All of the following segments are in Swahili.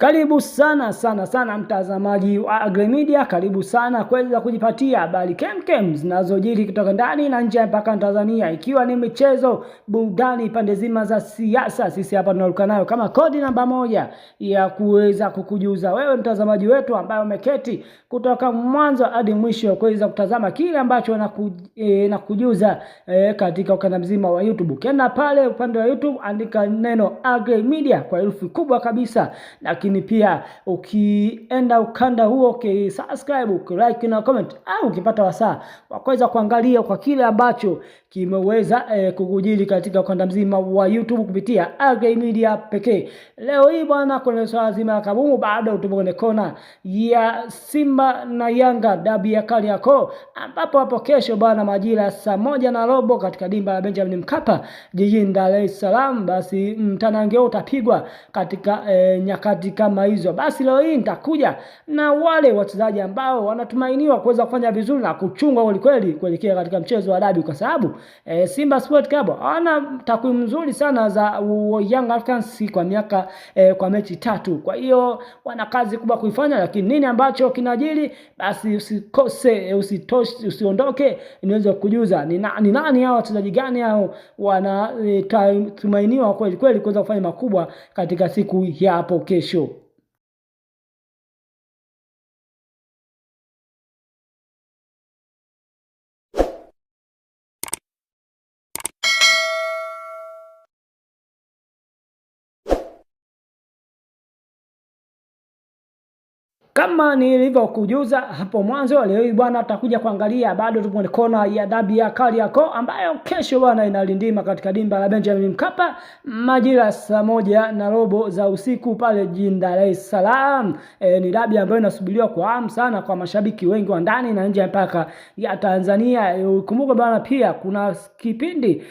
Karibu sana mtazamaji wa Agre Media, karibu sana kuweza kujipatia habari kemkem zinazojiri kutoka ndani na nje mpaka Tanzania, ikiwa ni michezo, burudani, pande zima za siasa. Sisi hapa tunaruka nayo kama kodi namba moja ya kuweza kukujuza wewe mtazamaji wetu ambaye umeketi kutoka mwanzo hadi mwisho kuweza kutazama kile ambacho na kujuza katika ukanda mzima wa YouTube. Kenda pale upande wa YouTube, andika neno Agre Media kwa herufi kubwa kabisa, lakini pia ukienda ukanda huo subscribe, like na comment, au ukipata wasaa wakaweza kuangalia kwa kile ambacho kimeweza kukujili katika ukanda mzima wa YouTube kupitia Agre Media pekee. Leo hii bwana, kuna swala zima la kabumu baada utubone kona ya Simba na Yanga dabi ya Kariakoo, ambapo hapo kesho bwana majira saa 1:15 katika dimba la Benjamin Mkapa jijini Dar es Salaam, basi mtanange utapigwa katika nyakati kama hizo. Basi leo hii nitakuja na wale wachezaji ambao wanatumainiwa kuweza kufanya vizuri na kuchunga kweli kuelekea katika mchezo wa dabi, kwa sababu Simba Sport Club ana takwimu nzuri sana za Young Africans kwa miaka kwa mechi 3. Kwa hiyo wana kazi kubwa kuifanya, lakini nini ambacho kinajiri, basi usikose, usiondoke, niweze kujuza ni nani hao wachezaji gani hao wanatumainiwa kweli kuweza kufanya makubwa katika siku ya hapo kesho. Kama nilivyokujuza hapo mwanzo, leo hii bwana tutakuja kuangalia, bado tupo kona ya dabi ya Kariakoo ambayo kesho bwana inalindima katika dimba la Benjamin Mkapa majira saa 1:15 za usiku pale jijini Dar es Salaam. Ni dabi ambayo inasubiriwa kwa hamu sana kwa mashabiki wengi wa ndani na nje mpaka ya Tanzania. Kumbuka bwana, pia kuna kipindi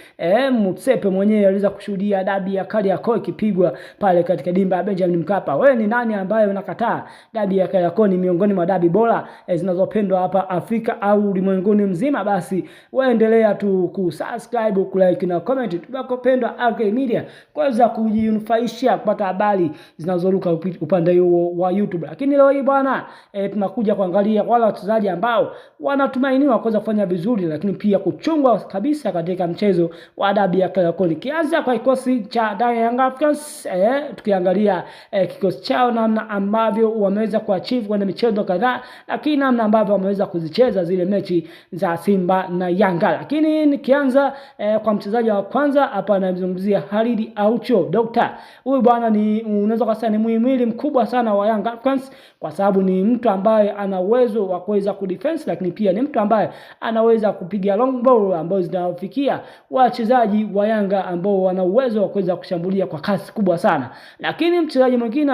Mutsepe mwenyewe aliweza kushuhudia dabi ya Kariakoo ikipigwa pale katika dimba la Benjamin Mkapa. Wewe ni nani ambaye unakataa dabi ya Kariakoo ni miongoni mwa dabi bora zinazopendwa hapa Afrika au ulimwenguni mzima? Basi waendelea tu kusubscribe, kulike na comment. Tunakopendwa Agre Media kuweza kujinufaisha kupata habari zinazoruka upande huo wa YouTube. Lakini leo hii bwana tunakuja kuangalia wale wachezaji ambao wanatumainiwa kuweza kufanya vizuri, lakini pia kuchungwa kabisa katika mchezo wa dabi ya Kariakoo. Kianza kwa kikosi cha Young Africans, tukiangalia kikosi chao namna ambavyo wameweza kuachieve kwenye michezo kadhaa, lakini namna ambavyo wameweza kuzicheza zile mechi za Simba na Yanga. Lakini nikianza kwa mchezaji wa kwanza hapa anamzungumzia Khalid Aucho Doctor. Huyu bwana ni unaweza kusema ni muhimili mkubwa sana wa Young Africans, kwa sababu ni mtu ambaye ana uwezo wa kuweza kudefense, lakini pia ni mtu ambaye anaweza kupiga long ball ambazo zinawafikia wachezaji wa Yanga ambao wana uwezo wa kuweza kushambulia kwa kasi kubwa sana. Lakini mchezaji mwingine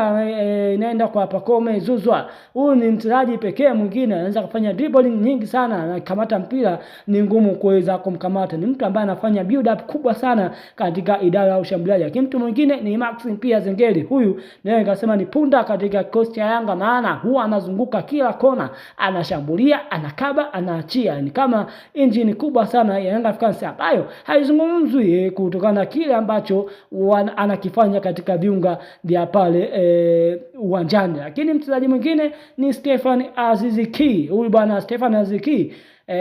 inaenda kwa Pacome Zouzoua. Huyu ni mchezaji pekee mwingine anaweza kufanya dribbling nyingi sana, na kamata mpira ni ngumu kuweza kumkamata. Ni mtu ambaye anafanya build up kubwa sana katika idara ya ushambuliaji. Lakini mtu mwingine ni Maxim pia Zengeli. Huyu naye nikasema ni punda katika kikosi cha Yanga, maana huwa anazunguka kila kona, anashambulia, anakaba, anaachia. Ni kama engine kubwa sana ya Yanga Africans ambayo haizungumzwi kutokana na kile ambacho anakifanya katika viunga vya pale uwanjani. Lakini mchezaji mwingine ni Stefan Aziz Ki. Huyu bwana Stefan Aziz Ki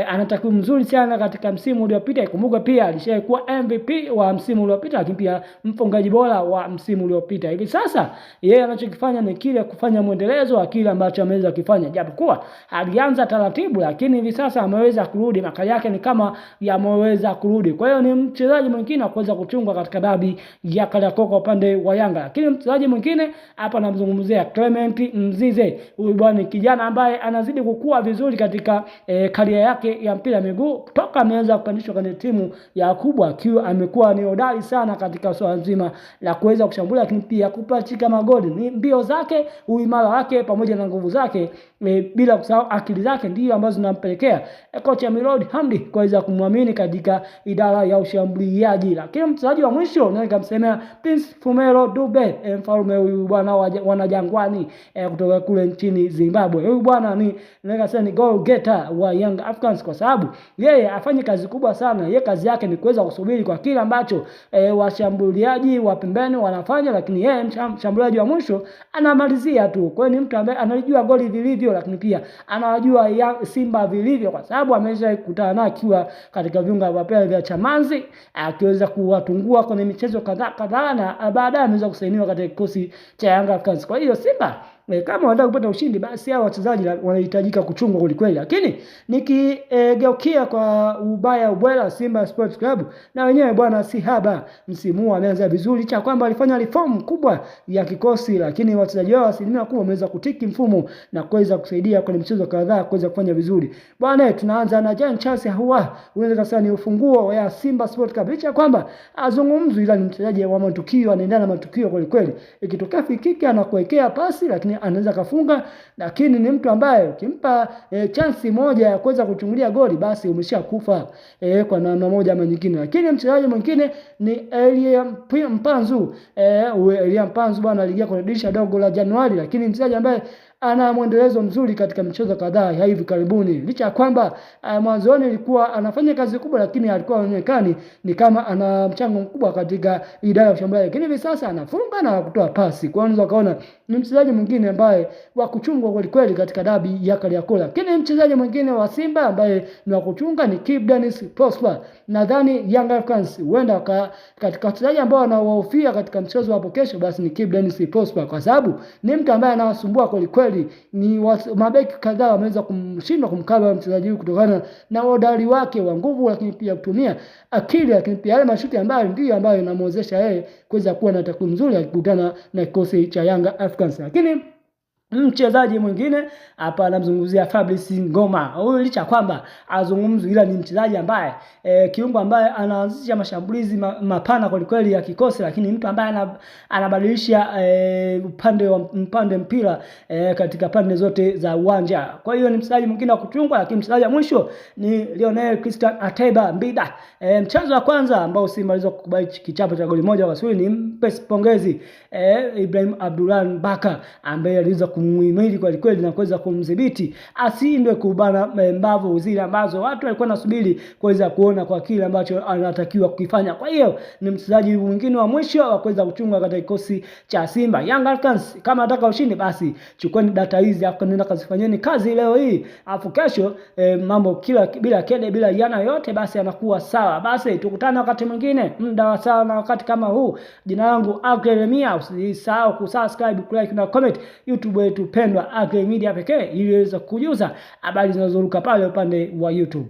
ana takwimu nzuri sana katika msimu uliopita. Ikumbuke pia alishakuwa MVP wa msimu uliopita, lakini pia mfungaji bora wa msimu uliopita. Hivi sasa yeye anachokifanya ni kile kufanya muendelezo wa kile ambacho ameweza kufanya, japokuwa alianza taratibu, lakini hivi sasa ameweza kurudi, makali yake ni kama yameweza kurudi. Kwa hiyo ni mchezaji mwingine wa kuweza kuchungwa katika dabi ya Kariakoo kwa upande wa Yanga. Lakini mchezaji mwingine hapa namzungumzia Clement Mzize. Huyu bwana ni kijana ambaye anazidi kukua vizuri katika career ya mpira miguu toka ameanza kupandishwa kwenye timu ya kubwa, akiwa amekuwa ni hodari sana katika swala nzima la kuweza kushambulia, lakini pia kupachika magoli. Ni mbio zake, uimara wake pamoja na nguvu zake, bila kusahau akili zake ndio ambazo zinampelekea kocha Milord Hamdi kuweza kumwamini katika idara ya ushambuliaji. Lakini mchezaji wa mwisho naweza kumsemea Prince Fumero Dube, mfalme huyu bwana wana Jangwani kutoka kule nchini Zimbabwe. Huyu bwana ni naweza kusema ni goal getter wa Young Africans. Africans, kwa sababu yeye afanye kazi kubwa sana. Yeye kazi yake ni kuweza kusubiri kwa kile ambacho washambuliaji wa pembeni wanafanya, lakini yeye mshambuliaji wa mwisho anamalizia tu. Kwa hiyo ni mtu ambaye analijua goli vilivyo, lakini pia anajua Simba vilivyo, kwa sababu amesha kukutana naye akiwa katika viunga vya Chamazi, akiweza kuwatungua kwenye michezo kadhaa na baadaye ameweza kusainiwa katika kikosi cha Young Africans. Kwa hiyo Simba kama wanataka kupata ushindi, basi hao wachezaji wanahitajika kuchungwa kweli. Lakini nikigeukia kwa ubwela Simba Sports Club, na wenyewe bwana si haba, msimu huu ameanza vizuri, cha kwamba alifanya reform kubwa ya kikosi, lakini wachezaji wao asilimia kubwa wameweza kutiki mfumo na kuweza kusaidia kwenye michezo kadhaa kuweza kufanya vizuri. Bwana, tunaanza na Jean Charles Ahoua, unaweza kusema ni ufunguo wa Simba Sports Club, licha kwamba azungumzwi, ila ni mchezaji wa matukio, anaendana na matukio kweli. Ikitokea fikiki anakuwekea pasi, lakini anaweza kafunga, lakini ni mtu ambaye ukimpa chance moja ya kuweza kuchungulia goli, basi umeshakufa kwa namna moja ama nyingine. Lakini mchezaji mwingine ni Elia Mpanzu. Elia Mpanzu bwana aliingia kwenye dirisha dogo la Januari, lakini mchezaji ambaye ana mwendelezo mzuri katika michezo kadhaa ya hivi karibuni. Licha kwamba mwanzoni ilikuwa anafanya kazi kubwa, lakini alikuwa anaonekana ni kama ana mchango mkubwa katika idara ya ushambuliaji. Lakini hivi sasa anafunga na kutoa pasi. Kwa hiyo unaweza kaona ni mchezaji mwingine ambaye wa kuchungwa kweli katika dabi ya Kariakoo. Lakini mchezaji mwingine wa Simba ambaye ni wa kuchunga ni Kibu Denis Prosper. Nadhani Young Africans huenda katika wachezaji ambao wanawahofia katika mchezo wa hapo kesho, basi ni Kibu Denis Prosper, kwa sababu ni mtu ambaye anawasumbua kweli. Ni mabeki kadhaa wameweza kumshindwa kumkaba mchezaji huyu kutokana na udari wake wa nguvu, lakini pia kutumia akili, lakini pia yale mashuti ambayo ndio ambayo inamwezesha yeye kuweza kuwa na takwimu nzuri akikutana na kikosi cha Young Africans. Lakini mchezaji mwingine hapa anamzungumzia Fabrice Ngoma. Huyu licha kwamba azungumzwi, ila ni mchezaji ambaye kiungo ambaye anaanzisha mashambulizi mapana kweli ya kikosi, lakini mtu ambaye anabadilisha upande mpira katika pande zote za uwanja. Kwa hiyo ni mchezaji mwingine wa kuchungwa. Lakini mchezaji wa mwisho ni Lionel Christian Ateba Mbida. Mchezo wa kwanza ambao Simba aliweza kukubali kichapo cha goli moja kwa sifuri, ni mpe pongezi Ibrahim Abdullah Baka ambaye aliweza kumuhimili kweli na kuweza kumdhibiti asindwe kubana mbavu zile ambazo watu walikuwa nasubiri kuweza kuona kwa kile ambacho anatakiwa kukifanya. Kwa hiyo ni mchezaji mwingine wa mwisho wa kuweza kuchunga katika kikosi cha Simba. Young Africans kama nataka ushindi, basi chukueni data hizi hapo, nenda kazifanyeni kazi leo hii, afu kesho mambo bila kede bila yana yote basi anakuwa sawa. Basi tukutane wakati mwingine muda wa sawa na wakati kama huu. Jina langu Agremia, usisahau kusubscribe, like na comment YouTube wetu pendwa Agre Media pekee, ili iweze kujuza habari zinazoruka pale upande wa YouTube.